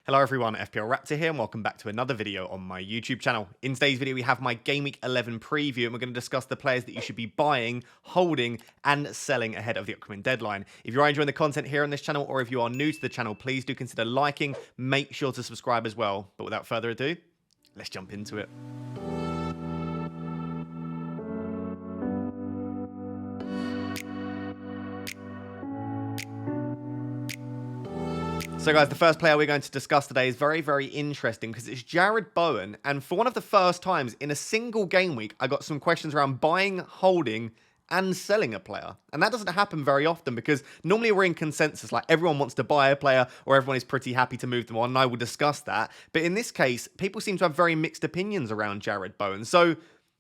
Hello everyone, FPL Raptor here and welcome back to another video on my YouTube channel. In today's video we have my Gameweek 11 preview and we're going to discuss the players that you should be buying, holding and selling ahead of the upcoming deadline. If you are enjoying the content here on this channel or if you are new to the channel, please do consider liking, make sure to subscribe as well. But without further ado, let's jump into it. So guys, the first player we're going to discuss today is very interesting because it's Jarrod Bowen, and for one of the first times in a single game week, I got some questions around buying, holding, and selling a player. And that doesn't happen very often because normally we're in consensus, like everyone wants to buy a player or everyone is pretty happy to move them on, and I will discuss that. But in this case, people seem to have very mixed opinions around Jarrod Bowen. So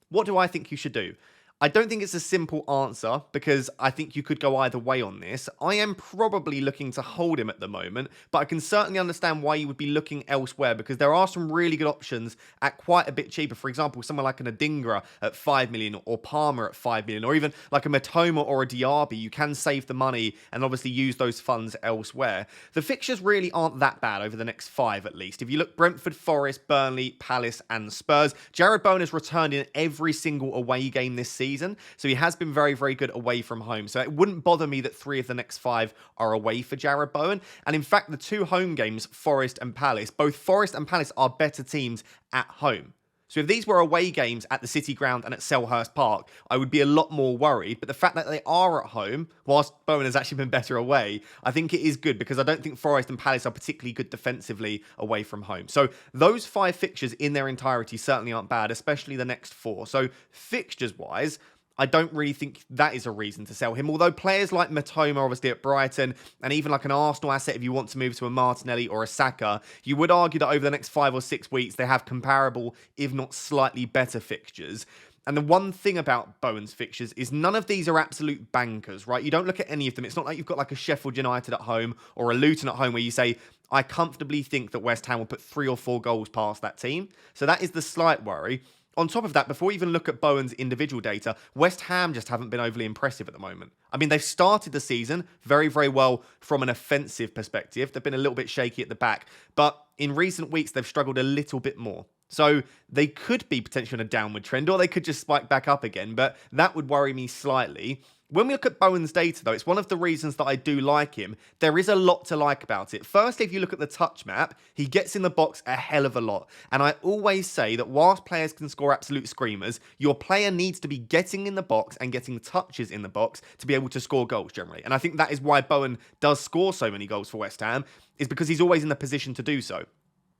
what do I think you should do? I don't think it's a simple answer because I think you could go either way on this. I am probably looking to hold him at the moment, but I can certainly understand why you would be looking elsewhere because there are some really good options at quite a bit cheaper. For example, someone like an Adingra at 5 million or Palmer at 5 million or even like a Mitoma or a Diaby. You can save the money and obviously use those funds elsewhere. The fixtures really aren't that bad over the next 5 at least. If you look Brentford, Forest, Burnley, Palace and Spurs, Jarrod Bowen has returned in every single away game this season. So he has been very good away from home. So it wouldn't bother me that 3 of the next 5 are away for Jarrod Bowen. And in fact, the 2 home games, Forest and Palace, both Forest and Palace are better teams at home. So if these were away games at the City Ground and at Selhurst Park, I would be a lot more worried. But the fact that they are at home, whilst Bowen has actually been better away, I think it is good because I don't think Forest and Palace are particularly good defensively away from home. So those 5 fixtures in their entirety certainly aren't bad, especially the next 4. So fixtures-wise, I don't really think that is a reason to sell him. Although players like Mitoma, obviously at Brighton, and even like an Arsenal asset if you want to move to a Martinelli or a Saka, you would argue that over the next 5 or 6 weeks, they have comparable, if not slightly better fixtures. And the one thing about Bowen's fixtures is none of these are absolute bankers, right? You don't look at any of them. It's not like you've got like a Sheffield United at home or a Luton at home where you say, I comfortably think that West Ham will put 3 or 4 goals past that team. So that is the slight worry. On top of that, before we even look at Bowen's individual data, West Ham just haven't been overly impressive at the moment. I mean, they've started the season very well from an offensive perspective. They've been a little bit shaky at the back, but in recent weeks, they've struggled a little bit more. So they could be potentially on a downward trend or they could just spike back up again, but that would worry me slightly. When we look at Bowen's data, though, it's one of the reasons that I do like him. There is a lot to like about it. Firstly, if you look at the touch map, he gets in the box a hell of a lot. And I always say that whilst players can score absolute screamers, your player needs to be getting in the box and getting touches in the box to be able to score goals generally. And I think that is why Bowen does score so many goals for West Ham, is because he's always in the position to do so.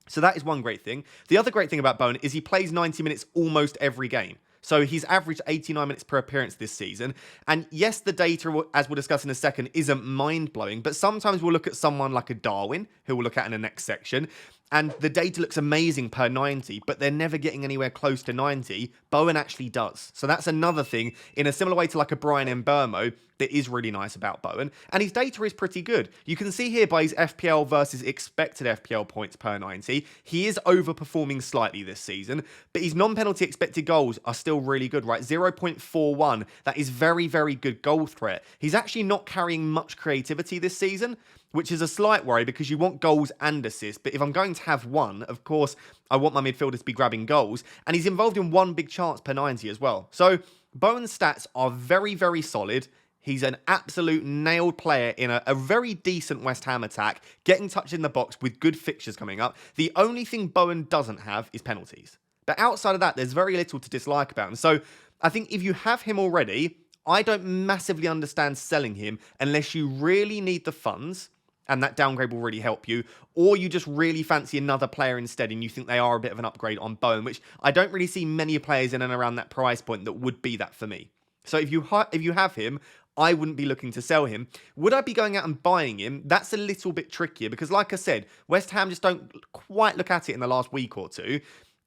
So that is one great thing. The other great thing about Bowen is he plays 90 minutes almost every game. So he's averaged 89 minutes per appearance this season. And yes, the data, as we'll discuss in a second, isn't mind-blowing. But sometimes we'll look at someone like a Darwin, who we'll look at in the next section. And the data looks amazing per 90, but they're never getting anywhere close to 90. Bowen actually does. So that's another thing, in a similar way to like a Brian Mbeumo, that is really nice about Bowen. And his data is pretty good. You can see here by his FPL versus expected FPL points per 90, he is overperforming slightly this season, but his non-penalty expected goals are still really good, right? 0.41. That is very good goal threat. He's actually not carrying much creativity this season, which is a slight worry because you want goals and assists. But if I'm going to have one, of course, I want my midfielders to be grabbing goals. And he's involved in 1 big chance per 90 as well. So Bowen's stats are very solid. He's an absolute nailed player in a very decent West Ham attack, getting touched in the box with good fixtures coming up. The only thing Bowen doesn't have is penalties. But outside of that, there's very little to dislike about him. So I think if you have him already, I don't massively understand selling him unless you really need the funds, and that downgrade will really help you, or you just really fancy another player instead and you think they are a bit of an upgrade on Bowen, which I don't really see many players in and around that price point that would be that for me. So if you have him, I wouldn't be looking to sell him. Would I be going out and buying him? That's a little bit trickier because, like I said, West Ham just don't quite look at it in the last week or two.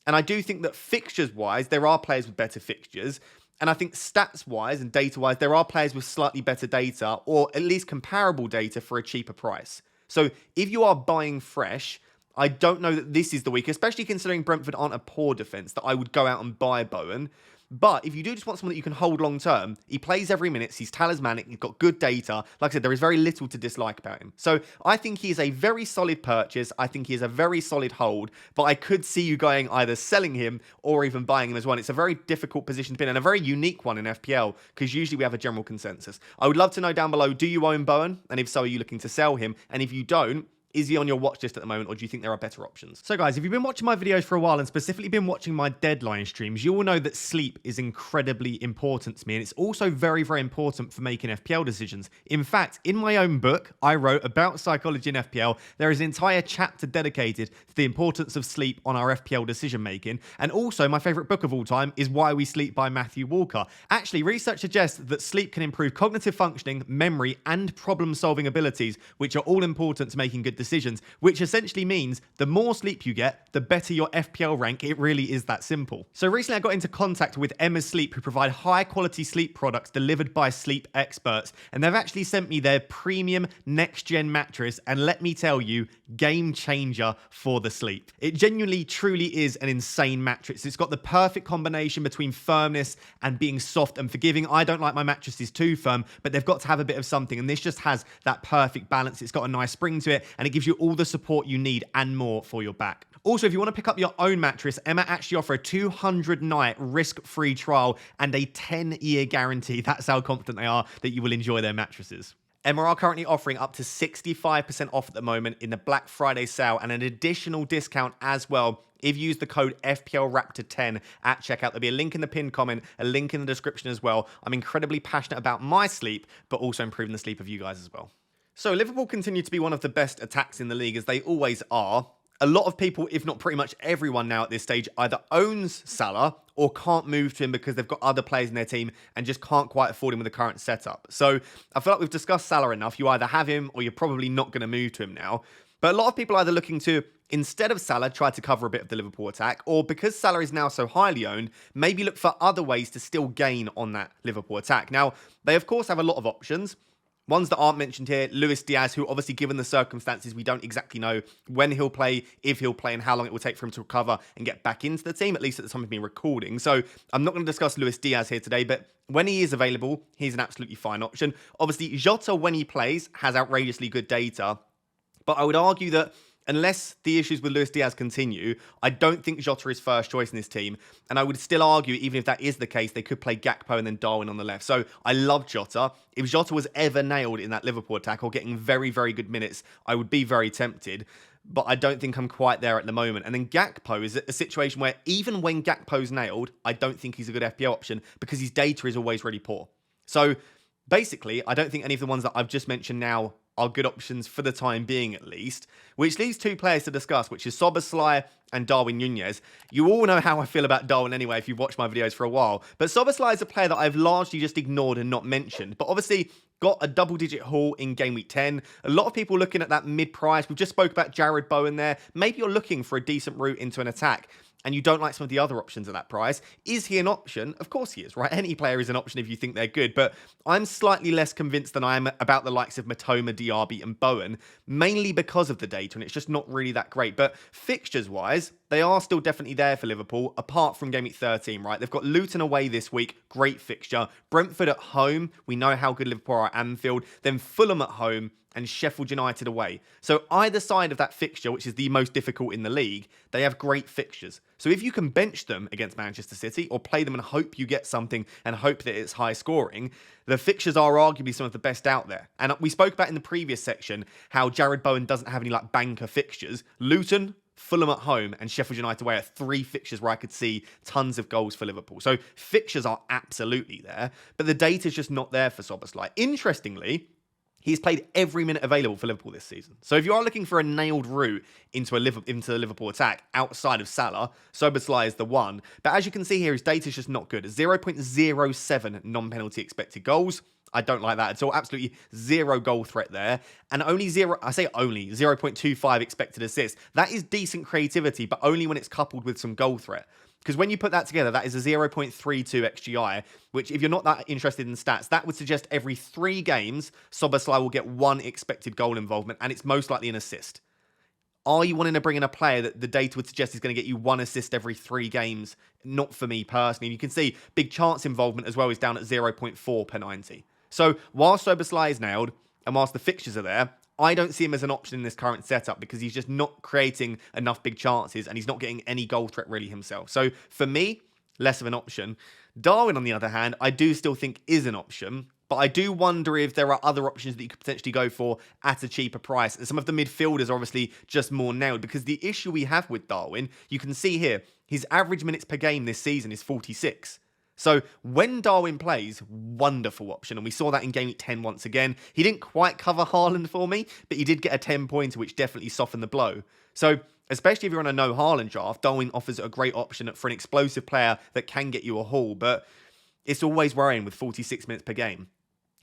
And I do think that fixtures-wise, there are players with better fixtures. And I think stats-wise and data-wise, there are players with slightly better data or at least comparable data for a cheaper price. So if you are buying fresh, I don't know that this is the week, especially considering Brentford aren't a poor defence, that I would go out and buy Bowen. But if you do just want someone that you can hold long term, he plays every minute, he's talismanic, he's got good data. Like I said, there is very little to dislike about him. So I think he is a very solid purchase. I think he is a very solid hold, but I could see you going either selling him or even buying him as well. It's a very difficult position to be in and a very unique one in FPL because usually we have a general consensus. I would love to know down below, do you own Bowen? And if so, are you looking to sell him? And if you don't, is he on your watch list at the moment, or do you think there are better options? So guys, if you've been watching my videos for a while and specifically been watching my deadline streams, you will know that sleep is incredibly important to me, and it's also very, very important for making FPL decisions. In fact, in my own book, I wrote about psychology in FPL. There is an entire chapter dedicated to the importance of sleep on our FPL decision making, and also my favorite book of all time is Why We Sleep by Matthew Walker. Actually, research suggests that sleep can improve cognitive functioning, memory, and problem-solving abilities, which are all important to making good decisions, which essentially means the more sleep you get, the better your FPL rank. It really is that simple. So recently I got into contact with Emma's Sleep, who provide high quality sleep products delivered by sleep experts, and they've actually sent me their premium next gen mattress, and let me tell you, game changer for the sleep. It genuinely truly is an insane mattress. It's got the perfect combination between firmness and being soft and forgiving. I don't like my mattresses too firm, but they've got to have a bit of something, and this just has that perfect balance. It's got a nice spring to it, and it gives you all the support you need and more for your back. Also, if you want to pick up your own mattress, Emma actually offer a 200-night risk-free trial and a 10-year guarantee. That's how confident they are that you will enjoy their mattresses. Emma are currently offering up to 65% off at the moment in the Black Friday sale, and an additional discount as well if you use the code FPLRaptor10 at checkout. There'll be a link in the pinned comment, a link in the description as well. I'm incredibly passionate about my sleep, but also improving the sleep of you guys as well. So Liverpool continue to be one of the best attacks in the league, as they always are. A lot of people, if not pretty much everyone now at this stage, either owns Salah or can't move to him because they've got other players in their team and just can't quite afford him with the current setup. So I feel like we've discussed Salah enough. You either have him or you're probably not going to move to him now. But a lot of people are either looking to, instead of Salah, try to cover a bit of the Liverpool attack, or because Salah is now so highly owned, maybe look for other ways to still gain on that Liverpool attack. Now, they of course have a lot of options. Ones that aren't mentioned here, Luis Diaz, who obviously, given the circumstances, we don't exactly know when he'll play, if he'll play, and how long it will take for him to recover and get back into the team, at least at the time of me recording. So I'm not going to discuss Luis Diaz here today, but when he is available, he's an absolutely fine option. Obviously, Jota, when he plays, has outrageously good data, but I would argue that unless the issues with Luis Diaz continue, I don't think Jota is first choice in this team. And I would still argue, even if that is the case, they could play Gakpo and then Darwin on the left. So I love Jota. If Jota was ever nailed in that Liverpool attack or getting very, very good minutes, I would be very tempted. But I don't think I'm quite there at the moment. And then Gakpo is a situation where even when Gakpo's nailed, I don't think he's a good FPL option because his data is always really poor. So basically, I don't think any of the ones that I've just mentioned now are good options for the time being, at least, which leaves two players to discuss, which is Szoboszlai and Darwin Núñez. You all know how I feel about Darwin anyway, if you've watched my videos for a while, but Szoboszlai is a player that I've largely just ignored and not mentioned, but obviously got a double-digit haul in Game Week 10. A lot of people looking at that mid-price. We've just spoke about Jarrod Bowen there. Maybe you're looking for a decent route into an attack, and you don't like some of the other options at that price. Is he an option? Of course he is, right? Any player is an option if you think they're good, but I'm slightly less convinced than I am about the likes of Matoma, Diaby, and Bowen, mainly because of the data, and it's just not really that great. But fixtures-wise, they are still definitely there for Liverpool, apart from Game Week 13, right? They've got Luton away this week, great fixture. Brentford at home, we know how good Liverpool are at Anfield. Then Fulham at home, and Sheffield United away. So either side of that fixture, which is the most difficult in the league, they have great fixtures. So if you can bench them against Manchester City or play them and hope you get something and hope that it's high scoring, the fixtures are arguably some of the best out there. And we spoke about in the previous section how Jarrod Bowen doesn't have any like banker fixtures. Luton, Fulham at home, and Sheffield United away are three fixtures where I could see tons of goals for Liverpool. So fixtures are absolutely there, but the data's just not there for Szoboszlai. Interestingly, he's played every minute available for Liverpool this season. So if you are looking for a nailed route into the Liverpool attack outside of Salah, Szoboszlai is the one. But as you can see here, his data is just not good. 0.07 non-penalty expected goals. I don't like that at all. Absolutely zero goal threat there. And only 0.25 expected assists. That is decent creativity, but only when it's coupled with some goal threat. Because when you put that together, that is a 0.32 XGI, which if you're not that interested in stats, that would suggest every 3 games, Szoboszlai will get 1 expected goal involvement, and it's most likely an assist. Are you wanting to bring in a player that the data would suggest is going to get you 1 assist every 3 games? Not for me personally. And you can see big chance involvement as well is down at 0.4 per 90. So whilst Szoboszlai is nailed, and whilst the fixtures are there, I don't see him as an option in this current setup because he's just not creating enough big chances and he's not getting any goal threat really himself. So for me, less of an option. Darwin, on the other hand, I do still think is an option, but I do wonder if there are other options that you could potentially go for at a cheaper price. And some of the midfielders are obviously just more nailed because the issue we have with Darwin, you can see here, his average minutes per game this season is 46. So when Darwin plays, wonderful option. And we saw that in Gameweek 10 once again. He didn't quite cover Haaland for me, but he did get a 10-pointer, which definitely softened the blow. So especially if you're on a no Haaland draft, Darwin offers a great option for an explosive player that can get you a haul. But it's always worrying with 46 minutes per game.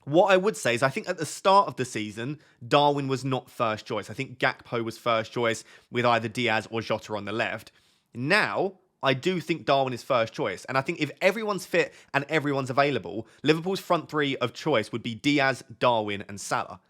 What I would say is I think at the start of the season, Darwin was not first choice. I think Gakpo was first choice with either Diaz or Jota on the left. Now, I do think Darwin is first choice. And I think if everyone's fit and everyone's available, Liverpool's front three of choice would be Diaz, Darwin and Salah.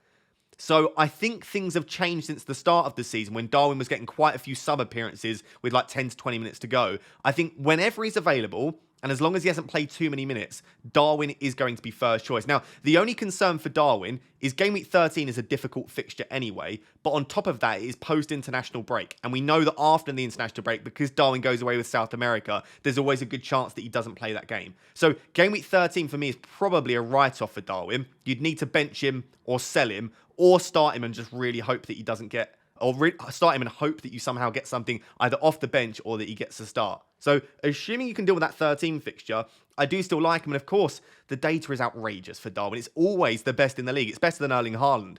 So I think things have changed since the start of the season when Darwin was getting quite a few sub appearances with like 10 to 20 minutes to go. I think whenever he's available, and as long as he hasn't played too many minutes, Darwin is going to be first choice. Now, the only concern for Darwin is Game Week 13 is a difficult fixture anyway, but on top of that, it is post-international break. And we know that after the international break, because Darwin goes away with South America, there's always a good chance that he doesn't play that game. So Game Week 13 for me is probably a write-off for Darwin. You'd need to bench him or sell him or start him and just really hope that he doesn't get, or start him and hope that you somehow get something either off the bench or that he gets a start. So assuming you can deal with that 13 fixture, I do still like him. And of course, the data is outrageous for Darwin. It's always the best in the league. It's better than Erling Haaland.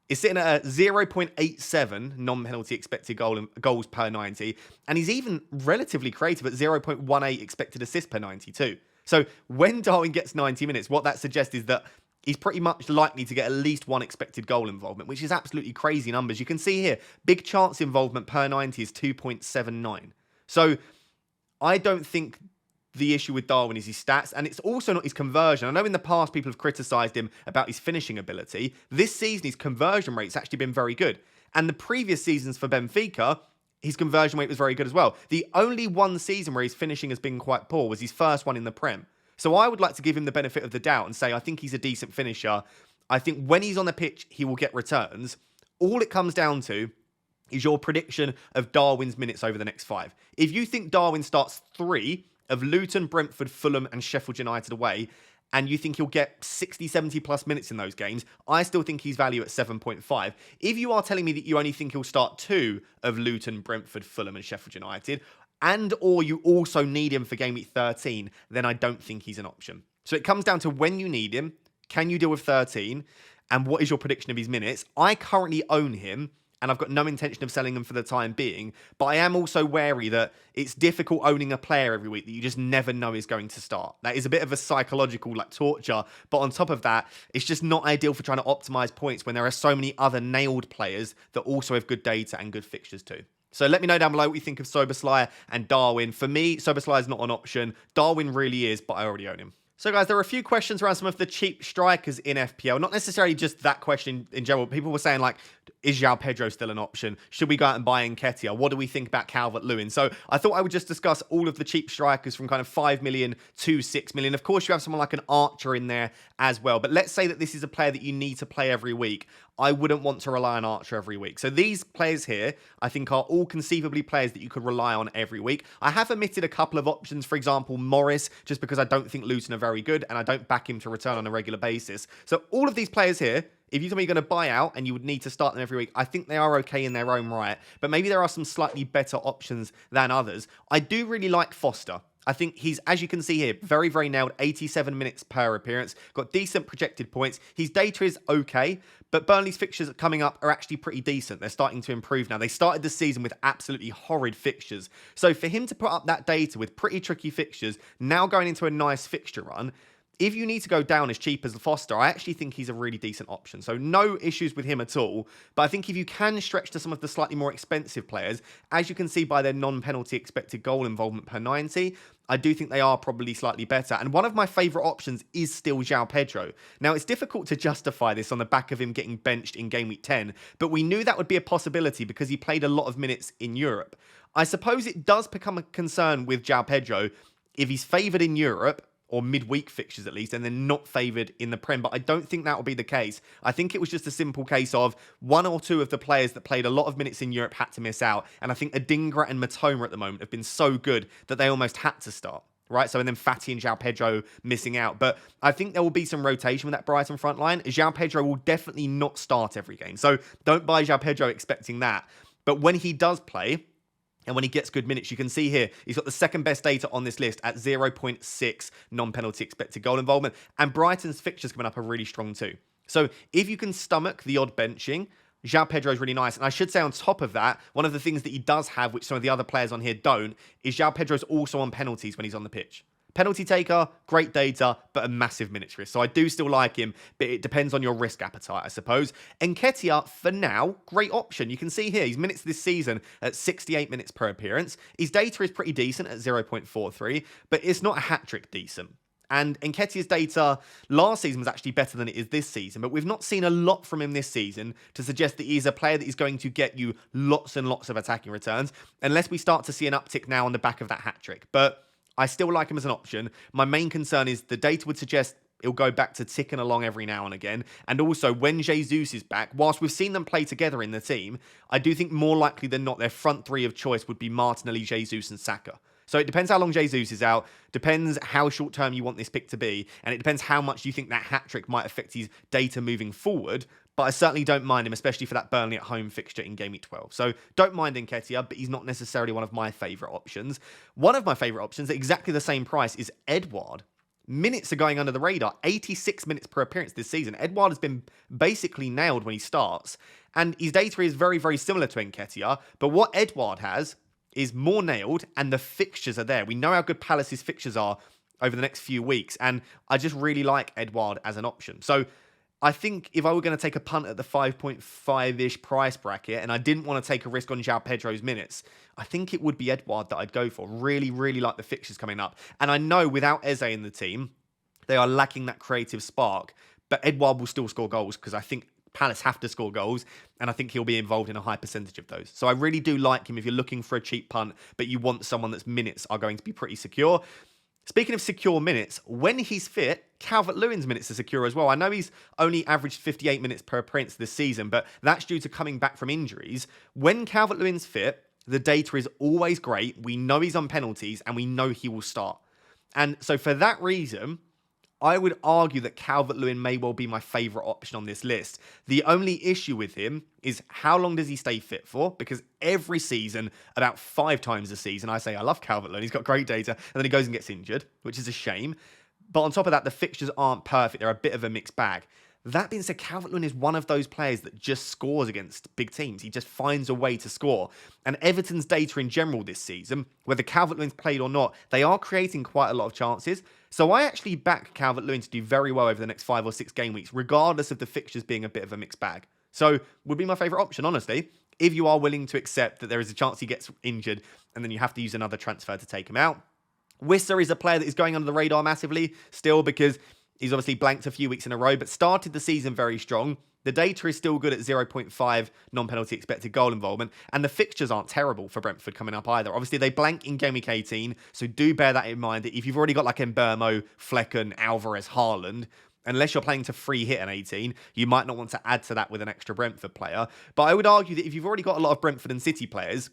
It's sitting at a 0.87 non-penalty expected goals per 90. And he's even relatively creative at 0.18 expected assists per 90 too. So when Darwin gets 90 minutes, what that suggests is that he's pretty much likely to get at least 1 expected goal involvement, which is absolutely crazy numbers. You can see here, big chance involvement per 90 is 2.79. So I don't think the issue with Darwin is his stats, and it's also not his conversion. I know in the past people have criticised him about his finishing ability. This season, his conversion rate's actually been very good. And the previous seasons for Benfica, his conversion rate was very good as well. The only one season where his finishing has been quite poor was his first one in the Prem. So I would like to give him the benefit of the doubt and say I think he's a decent finisher. I think when he's on the pitch, he will get returns. All it comes down to is your prediction of Darwin's minutes over the next 5. If you think Darwin starts 3 of Luton, Brentford, Fulham and Sheffield United away, and you think he'll get 60, 70 plus minutes in those games, I still think he's value at 7.5. If you are telling me that you only think he'll start 2 of Luton, Brentford, Fulham and Sheffield United, and or you also need him for Game Week 13, then I don't think he's an option. So it comes down to when you need him, can you deal with 13, and what is your prediction of his minutes? I currently own him, and I've got no intention of selling him for the time being, but I am also wary that it's difficult owning a player every week that you just never know is going to start. That is a bit of a psychological torture, but on top of that, it's just not ideal for trying to optimize points when there are so many other nailed players that also have good data and good fixtures too. So let me know down below what you think of Szoboszlai and Darwin. For me, Szoboszlai is not an option. Darwin really is, but I already own him. So guys, there are a few questions around some of the cheap strikers in FPL. Not necessarily just that question in general. People were saying like, is Joao Pedro still an option? Should we go out and buy Nketiah? What do we think about Calvert-Lewin? So I thought I would just discuss all of the cheap strikers from kind of 5 million to 6 million. Of course, you have someone like an Archer in there as well. But let's say that this is a player that you need to play every week. I wouldn't want to rely on Archer every week. So these players here, I think, are all conceivably players that you could rely on every week. I have omitted a couple of options, for example, Morris, just because I don't think Luton are very good and I don't back him to return on a regular basis. So all of these players here, if you tell me you're going to buy out and you would need to start them every week, I think they are okay in their own right. But maybe there are some slightly better options than others. I do really like Foster. I think he's, as you can see here, very, very nailed, 87 minutes per appearance, got decent projected points. His data is okay, but Burnley's fixtures coming up are actually pretty decent. They're starting to improve now. They started the season with absolutely horrid fixtures. So for him to put up that data with pretty tricky fixtures, now going into a nice fixture run, if you need to go down as cheap as Foster, I actually think he's a really decent option. So no issues with him at all. But I think if you can stretch to some of the slightly more expensive players, as you can see by their non-penalty expected goal involvement per 90, I do think they are probably slightly better. And one of my favourite options is still Joao Pedro. Now, it's difficult to justify this on the back of him getting benched in Game Week 10, but we knew that would be a possibility because he played a lot of minutes in Europe. I suppose it does become a concern with Joao Pedro if he's favoured in Europe, or midweek fixtures at least, and then not favoured in the Prem. But I don't think that will be the case. I think it was just a simple case of one or two of the players that played a lot of minutes in Europe had to miss out. And I think Adingra and Matoma at the moment have been so good that they almost had to start. Right, so and then Fatty and Joao Pedro missing out. But I think there will be some rotation with that Brighton front line. Joao Pedro will definitely not start every game. So don't buy Joao Pedro expecting that. But when he does play, and when he gets good minutes, you can see here, he's got the second best data on this list at 0.6 non-penalty expected goal involvement. And Brighton's fixtures coming up are really strong too. So if you can stomach the odd benching, Joao Pedro is really nice. And I should say on top of that, one of the things that he does have, which some of the other players on here don't, is Joao Pedro is also on penalties when he's on the pitch. Penalty taker, great data, but a massive minutes risk. So I do still like him, but it depends on your risk appetite, I suppose. Nketiah, for now, great option. You can see here, his minutes this season at 68 minutes per appearance. His data is pretty decent at 0.43, but it's not a hat-trick decent. And Nketiah's data last season was actually better than it is this season, but we've not seen a lot from him this season to suggest that he's a player that is going to get you lots and lots of attacking returns, unless we start to see an uptick now on the back of that hat-trick. But I still like him as an option. My main concern is the data would suggest it'll go back to ticking along every now and again. And also, when Jesus is back, whilst we've seen them play together in the team, I do think more likely than not, their front three of choice would be Martinelli, Jesus and Saka. So it depends how long Jesus is out, depends how short-term you want this pick to be, and it depends how much you think that hat-trick might affect his data moving forward. But I certainly don't mind him, especially for that Burnley at home fixture in Game Week 12. So don't mind Nketiah, but he's not necessarily one of my favourite options. One of my favourite options at exactly the same price is Edouard. Minutes are going under the radar, 86 minutes per appearance this season. Edouard has been basically nailed when he starts, and his data is very, very similar to Nketiah. But what Edouard has is more nailed, and the fixtures are there. We know how good Palace's fixtures are over the next few weeks, and I just really like Edouard as an option. So I think if I were going to take a punt at the 5.5-ish price bracket and I didn't want to take a risk on Joao Pedro's minutes, I think it would be Edouard that I'd go for. Really, really like the fixtures coming up. And I know without Eze in the team, they are lacking that creative spark, but Edouard will still score goals because I think Palace have to score goals, and I think he'll be involved in a high percentage of those. So I really do like him if you're looking for a cheap punt, but you want someone that's minutes are going to be pretty secure. Speaking of secure minutes, when he's fit, Calvert-Lewin's minutes are secure as well. I know he's only averaged 58 minutes per appearance this season, but that's due to coming back from injuries. When Calvert-Lewin's fit, the data is always great. We know he's on penalties, and we know he will start. And so for that reason, I would argue that Calvert-Lewin may well be my favourite option on this list. The only issue with him is how long does he stay fit for? Because every season, about 5 times a season, I say, I love Calvert-Lewin, he's got great data, and then he goes and gets injured, which is a shame. But on top of that, the fixtures aren't perfect. They're a bit of a mixed bag. That being said, Calvert-Lewin is one of those players that just scores against big teams. He just finds a way to score. And Everton's data in general this season, whether Calvert-Lewin's played or not, they are creating quite a lot of chances. So I actually back Calvert-Lewin to do very well over the next 5 or 6 game weeks, regardless of the fixtures being a bit of a mixed bag. So would be my favourite option, honestly, if you are willing to accept that there is a chance he gets injured and then you have to use another transfer to take him out. Wissa is a player that is going under the radar massively still because he's obviously blanked a few weeks in a row, but started the season very strong. The data is still good at 0.5 non-penalty expected goal involvement, and the fixtures aren't terrible for Brentford coming up either. Obviously, they blank in Game Week 18, so do bear that in mind. That if you've already got like Mbermo, Flecken, Alvarez, Haaland, unless you're playing to free hit an 18, you might not want to add to that with an extra Brentford player. But I would argue that if you've already got a lot of Brentford and City players,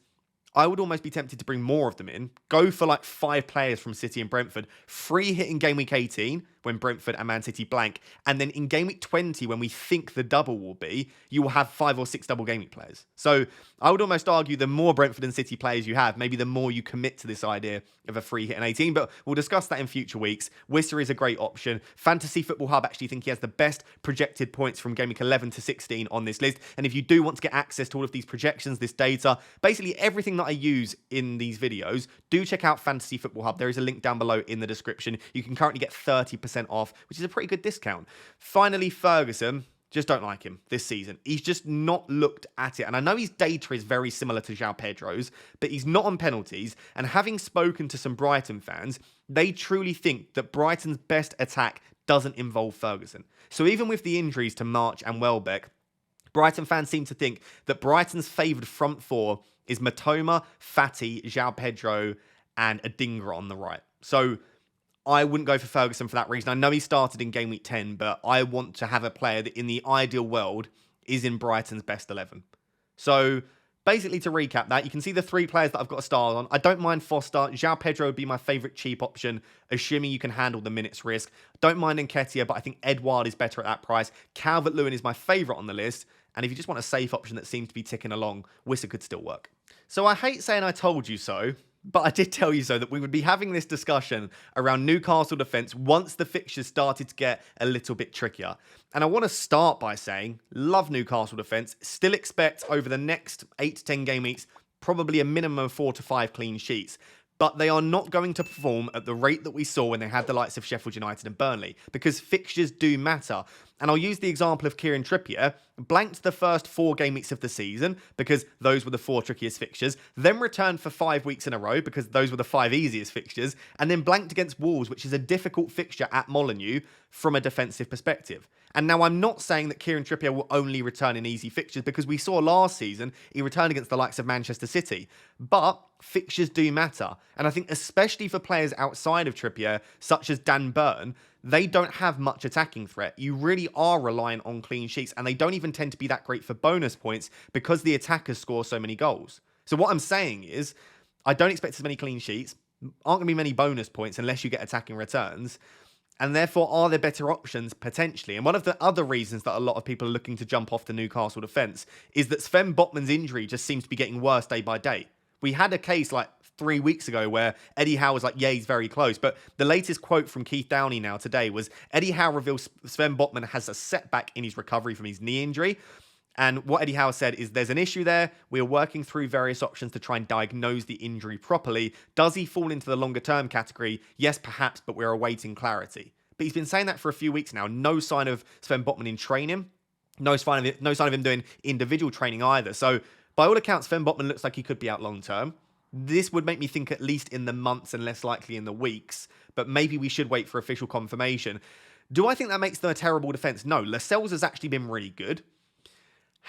I would almost be tempted to bring more of them in. Go for like 5 players from City and Brentford. Free hit in Game Week 18 when Brentford and Man City blank. And then in Game Week 20, when we think the double will be, you will have 5 or 6 double Game Week players. So I would almost argue the more Brentford and City players you have, maybe the more you commit to this idea of a free hit in 18. But we'll discuss that in future weeks. Wissa is a great option. Fantasy Football Hub actually think he has the best projected points from Game Week 11 to 16 on this list. And if you do want to get access to all of these projections, this data, basically everything that that I use in these videos, do check out Fantasy Football Hub. There is a link down below in the description. You can currently get 30% off, which is a pretty good discount. Finally, Ferguson. Just don't like him this season. He's just not looked at it. And I know his data is very similar to Joao Pedro's, but he's not on penalties. And having spoken to some Brighton fans, they truly think that Brighton's best attack doesn't involve Ferguson. So even with the injuries to March and Welbeck, Brighton fans seem to think that Brighton's favoured front four is Matoma, Fati, Joao Pedro, and Adingra on the right. So I wouldn't go for Ferguson for that reason. I know he started in game week 10, but I want to have a player that in the ideal world is in Brighton's best 11. So basically to recap that, you can see the 3 players that I've got a star on. I don't mind Foster. Joao Pedro would be my favourite cheap option, assuming you can handle the minutes risk. Don't mind Nketiah, but I think Edouard is better at that price. Calvert-Lewin is my favourite on the list. And if you just want a safe option that seems to be ticking along, Wissa could still work. So I hate saying I told you so, but I did tell you so that we would be having this discussion around Newcastle Defence once the fixtures started to get a little bit trickier. And I want to start by saying, love Newcastle Defence, still expect over the next 8 to 10 game weeks, probably a minimum of 4 to 5 clean sheets. But they are not going to perform at the rate that we saw when they had the likes of Sheffield United and Burnley, because fixtures do matter. And I'll use the example of Kieran Trippier, blanked the first 4 game weeks of the season because those were the 4 trickiest fixtures, then returned for 5 weeks in a row because those were the 5 easiest fixtures, and then blanked against Wolves, which is a difficult fixture at Molineux from a defensive perspective. And now I'm not saying that Kieran Trippier will only return in easy fixtures, because we saw last season he returned against the likes of Manchester City. But fixtures do matter. And I think especially for players outside of Trippier, such as Dan Burn, they don't have much attacking threat. You really are reliant on clean sheets, and they don't even tend to be that great for bonus points because the attackers score so many goals. So what I'm saying is, I don't expect as many clean sheets, aren't going to be many bonus points unless you get attacking returns. And therefore, are there better options potentially? And one of the other reasons that a lot of people are looking to jump off the Newcastle defence is that Sven Botman's injury just seems to be getting worse day by day. We had a case like 3 weeks ago where Eddie Howe was like, yeah, he's very close. But the latest quote from Keith Downey now today was Eddie Howe reveals Sven Botman has a setback in his recovery from his knee injury. And what Eddie Howe said is there's an issue there. We're working through various options to try and diagnose the injury properly. Does he fall into the longer term category? Yes, perhaps, but we're awaiting clarity. But he's been saying that for a few weeks now. No sign of Sven Botman in training. No sign of him doing individual training either. So by all accounts, Sven Botman looks like he could be out long term. This would make me think at least in the months and less likely in the weeks. But maybe we should wait for official confirmation. Do I think that makes them a terrible defence? No. Lascelles has actually been really good.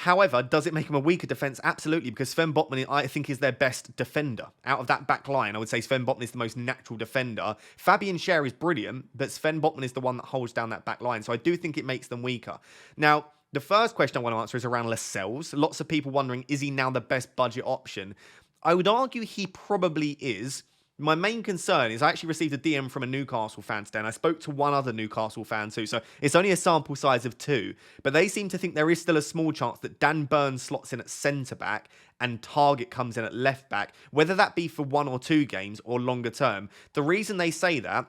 However, does it make him a weaker defence? Absolutely, because Sven Botman, I think, is their best defender. Out of that back line, I would say Sven Botman is the most natural defender. Fabian Schär is brilliant, but Sven Botman is the one that holds down that back line. So I do think it makes them weaker. Now, the first question I want to answer is around Lascelles. Lots of people wondering, is he now the best budget option? I would argue he probably is. My main concern is I actually received a DM from a Newcastle fan today, and I spoke to one other Newcastle fan too, so it's only a sample size of 2, but they seem to think there is still a small chance that Dan Burn slots in at centre-back and Targett comes in at left-back, whether that be for 1 or 2 games or longer term. The reason they say that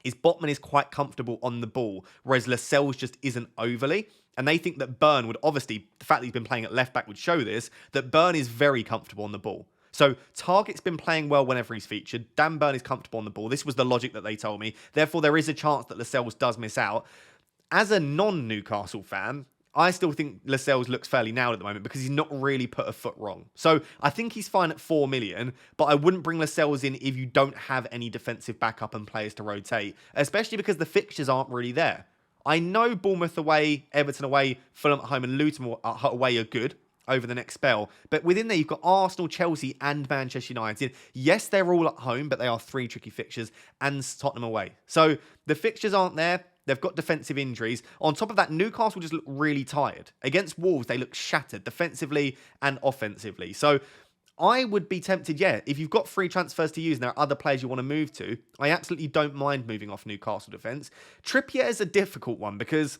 is Botman is quite comfortable on the ball, whereas Lascelles just isn't overly. And they think that Burn would, obviously, the fact that he's been playing at left-back would show this, that Burn is very comfortable on the ball. So Targett's been playing well whenever he's featured. Dan Burn is comfortable on the ball. This was the logic that they told me. Therefore, there is a chance that Lascelles does miss out. As a non-Newcastle fan, I still think Lascelles looks fairly nailed at the moment because he's not really put a foot wrong. So I think he's fine at 4 million, but I wouldn't bring Lascelles in if you don't have any defensive backup and players to rotate, especially because the fixtures aren't really there. I know Bournemouth away, Everton away, Fulham at home and Luton away are good over the next spell. But within there, you've got Arsenal, Chelsea and Manchester United. Yes, they're all at home, but they are 3 tricky fixtures, and Tottenham away. So the fixtures aren't there. They've got defensive injuries. On top of that, Newcastle just look really tired. Against Wolves, they look shattered defensively and offensively. So I would be tempted, if you've got free transfers to use and there are other players you want to move to, I absolutely don't mind moving off Newcastle defence. Trippier is a difficult one because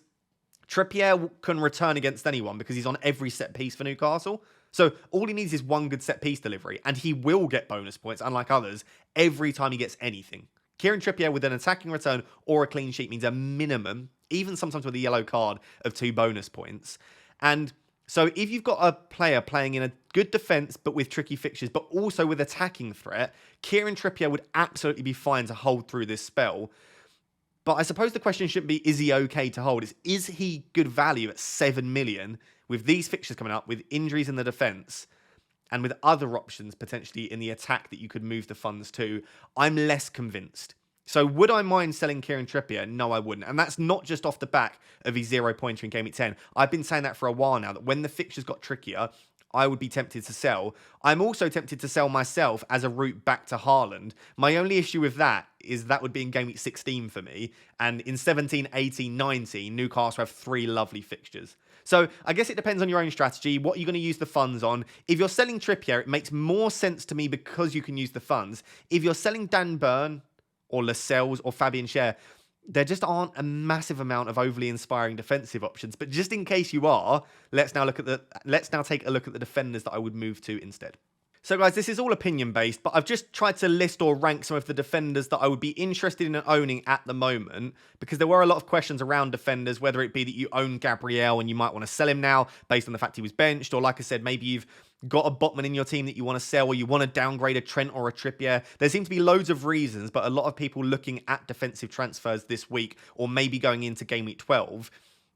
Trippier can return against anyone because he's on every set piece for Newcastle. So all he needs is one good set piece delivery and he will get bonus points, unlike others, every time he gets anything. Kieran Trippier with an attacking return or a clean sheet means a minimum, even sometimes with a yellow card, of 2 bonus points. And So if you've got a player playing in a good defence but with tricky fixtures, but also with attacking threat, Kieran Trippier would absolutely be fine to hold through this spell. But I suppose the question shouldn't be, is he okay to hold? Is he good value at 7 million with these fixtures coming up, with injuries in the defence, and with other options potentially in the attack that you could move the funds to? I'm less convinced. So would I mind selling Kieran Trippier? No, I wouldn't. And that's not just off the back of his 0-pointer in Game Week 10. I've been saying that for a while now, that when the fixtures got trickier, I would be tempted to sell. I'm also tempted to sell myself as a route back to Haaland. My only issue with that is that would be in Game Week 16 for me. And in 17, 18, 19, Newcastle have 3 lovely fixtures. So I guess it depends on your own strategy. What are you going to use the funds on? If you're selling Trippier, it makes more sense to me because you can use the funds. If you're selling Dan Burn or Lascelles or Fabian Schär, there just aren't a massive amount of overly inspiring defensive options. But just in case you are, let's now take a look at the defenders that I would move to instead. So guys, this is all opinion based, but I've just tried to list or rank some of the defenders that I would be interested in owning at the moment, because there were a lot of questions around defenders, whether it be that you own Gabriel and you might want to sell him now based on the fact he was benched, or like I said, maybe you've got a Botman in your team that you want to sell, or you want to downgrade a Trent or a Trippier. There seem to be loads of reasons, but a lot of people looking at defensive transfers this week, or maybe going into Game Week 12.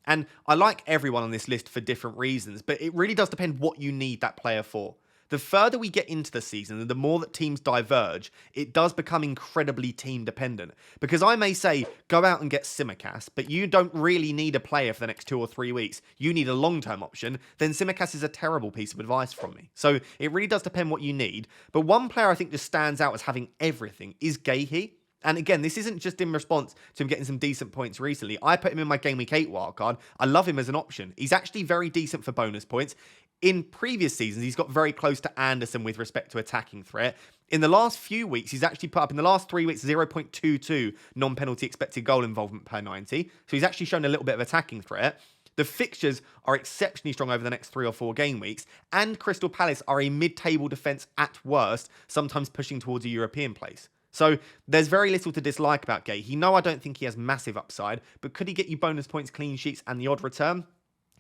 And I like everyone on this list for different reasons, but it really does depend what you need that player for. The further we get into the season and the more that teams diverge, it does become incredibly team dependent. Because I may say, go out and get Tsimikas, but you don't really need a player for the next 2 or 3 weeks. You need a long-term option. Then Tsimikas is a terrible piece of advice from me. So it really does depend what you need. But one player I think just stands out as having everything is Guehi. And again, this isn't just in response to him getting some decent points recently. I put him in my Game Week 8 wildcard. I love him as an option. He's actually very decent for bonus points. In previous seasons, he's got very close to Anderson with respect to attacking threat. In the last few weeks, he's actually put up, in the last 3 weeks, 0.22 non-penalty expected goal involvement per 90. So he's actually shown a little bit of attacking threat. The fixtures are exceptionally strong over the next 3 or 4 game weeks, and Crystal Palace are a mid-table defence at worst, sometimes pushing towards a European place. So there's very little to dislike about Guehi. No, I don't think he has massive upside, but could he get you bonus points, clean sheets, and the odd return?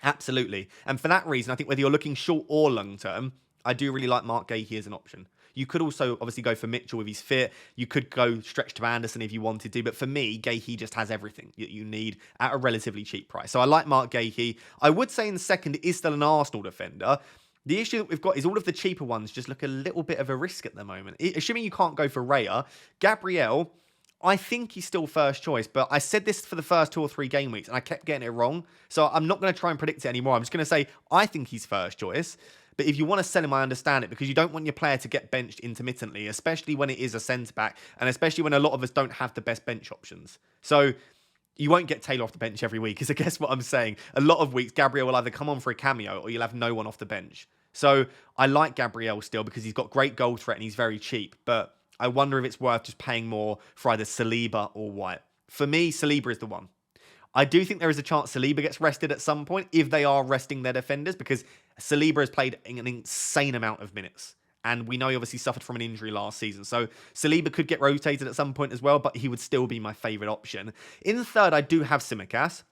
Absolutely. And for that reason, I think whether you're looking short or long term, I do really like Mark Guehi as an option. You could also obviously go for Mitchell if he's fit. You could go stretch to Anderson if you wanted to. But for me, Guehi just has everything that you need at a relatively cheap price. So I like Mark Guehi. I would say in second is still an Arsenal defender. The issue that we've got is all of the cheaper ones just look a little bit of a risk at the moment. Assuming you can't go for Raya, Gabriel, I think he's still first choice, but I said this for the first 2 or 3 game weeks, and I kept getting it wrong. So I'm not going to try and predict it anymore. I'm just going to say I think he's first choice. But if you want to sell him, I understand it, because you don't want your player to get benched intermittently, especially when it is a centre-back, and especially when a lot of us don't have the best bench options. So you won't get Taylor off the bench every week, is I guess what I'm saying. A lot of weeks, Gabriel will either come on for a cameo, or you'll have no one off the bench. So I like Gabriel still, because he's got great goal threat and he's very cheap, but I wonder if it's worth just paying more for either Saliba or White. For me, Saliba is the one. I do think there is a chance Saliba gets rested at some point if they are resting their defenders, because Saliba has played an insane amount of minutes. And we know he obviously suffered from an injury last season. So Saliba could get rotated at some point as well, but he would still be my favourite option. In third, I do have Tsimikas.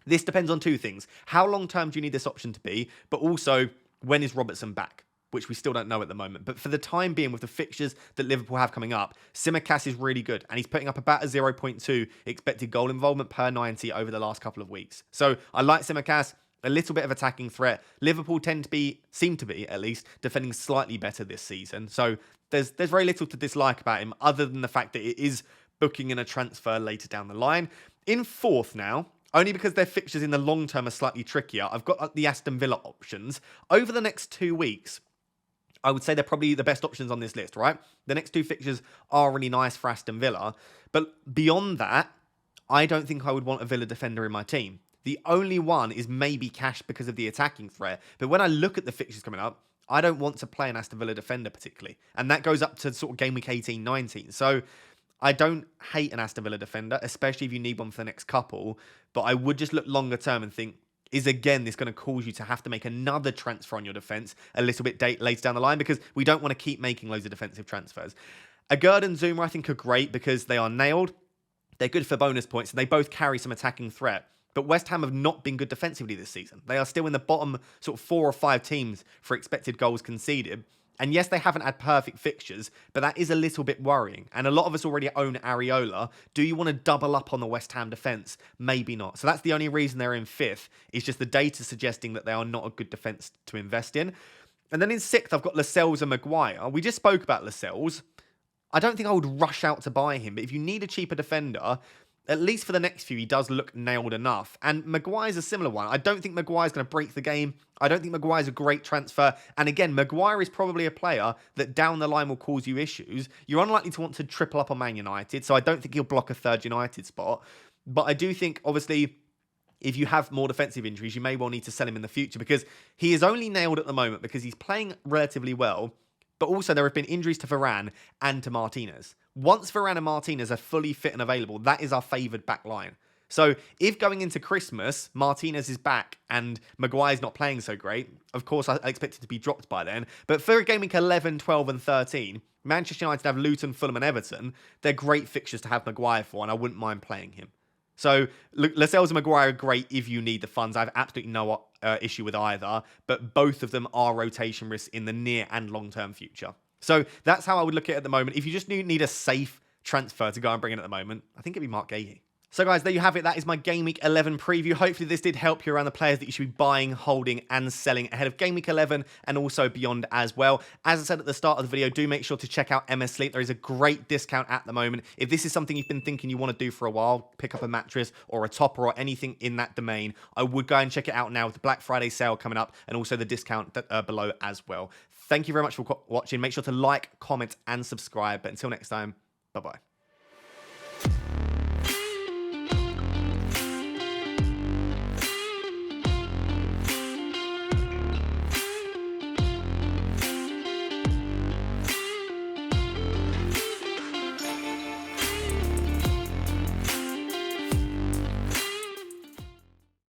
This depends on 2 things. How long term do you need this option to be? But also, when is Robertson back? Which we still don't know at the moment. But for the time being, with the fixtures that Liverpool have coming up, Tsimikas is really good. And he's putting up about a 0.2 expected goal involvement per 90 over the last couple of weeks. So I like Tsimikas, a little bit of attacking threat. Liverpool seem to be, at least, defending slightly better this season. So there's very little to dislike about him, other than the fact that it is booking in a transfer later down the line. In fourth now, only because their fixtures in the long term are slightly trickier, I've got the Aston Villa options. Over the next 2 weeks, I would say they're probably the best options on this list, right? The next 2 fixtures are really nice for Aston Villa. But beyond that, I don't think I would want a Villa defender in my team. The only one is maybe Cash because of the attacking threat. But when I look at the fixtures coming up, I don't want to play an Aston Villa defender particularly. And that goes up to sort of game week 18, 19. So I don't hate an Aston Villa defender, especially if you need one for the next couple. But I would just look longer term and think, is again this going to cause you to have to make another transfer on your defence a little bit later down the line, because we don't want to keep making loads of defensive transfers. Edouard and Zuma I think are great because they are nailed. They're good for bonus points and they both carry some attacking threat. But West Ham have not been good defensively this season. They are still in the bottom sort of 4 or 5 teams for expected goals conceded. And yes, they haven't had perfect fixtures, but that is a little bit worrying. And a lot of us already own Areola. Do you want to double up on the West Ham defence? Maybe not. So that's the only reason they're in 5th, is just the data suggesting that they are not a good defence to invest in. And then in 6th, I've got Lascelles and Maguire. We just spoke about Lascelles. I don't think I would rush out to buy him, but if you need a cheaper defender, at least for the next few, he does look nailed enough. And Maguire's a similar one. I don't think Maguire's going to break the game. I don't think Maguire's a great transfer. And again, Maguire is probably a player that down the line will cause you issues. You're unlikely to want to triple up on Man United, so I don't think he'll block a 3rd United spot. But I do think, obviously, if you have more defensive injuries, you may well need to sell him in the future, because he is only nailed at the moment because he's playing relatively well. But also there have been injuries to Varane and to Martinez. Once Varane and Martinez are fully fit and available, that is our favoured back line. So if going into Christmas, Martinez is back and Maguire's not playing so great, of course I expect it to be dropped by then. But for Game Week 11, 12 and 13, Manchester United have Luton, Fulham and Everton. They're great fixtures to have Maguire for, and I wouldn't mind playing him. So Lascelles and Maguire are great if you need the funds. I have absolutely no issue with either, but both of them are rotation risks in the near and long-term future. So that's how I would look at it at the moment. If you just need a safe transfer to go and bring in at the moment, I think it'd be Mark Guehi. So guys, there you have it. That is my Game Week 11 preview. Hopefully this did help you around the players that you should be buying, holding and selling ahead of Game Week 11 and also beyond as well. As I said at the start of the video, do make sure to check out MS Sleep. There is a great discount at the moment. If this is something you've been thinking you want to do for a while, pick up a mattress or a topper or anything in that domain, I would go and check it out now with the Black Friday sale coming up and also the discount below as well. Thank you very much for watching. Make sure to like, comment and subscribe. But until next time, bye-bye.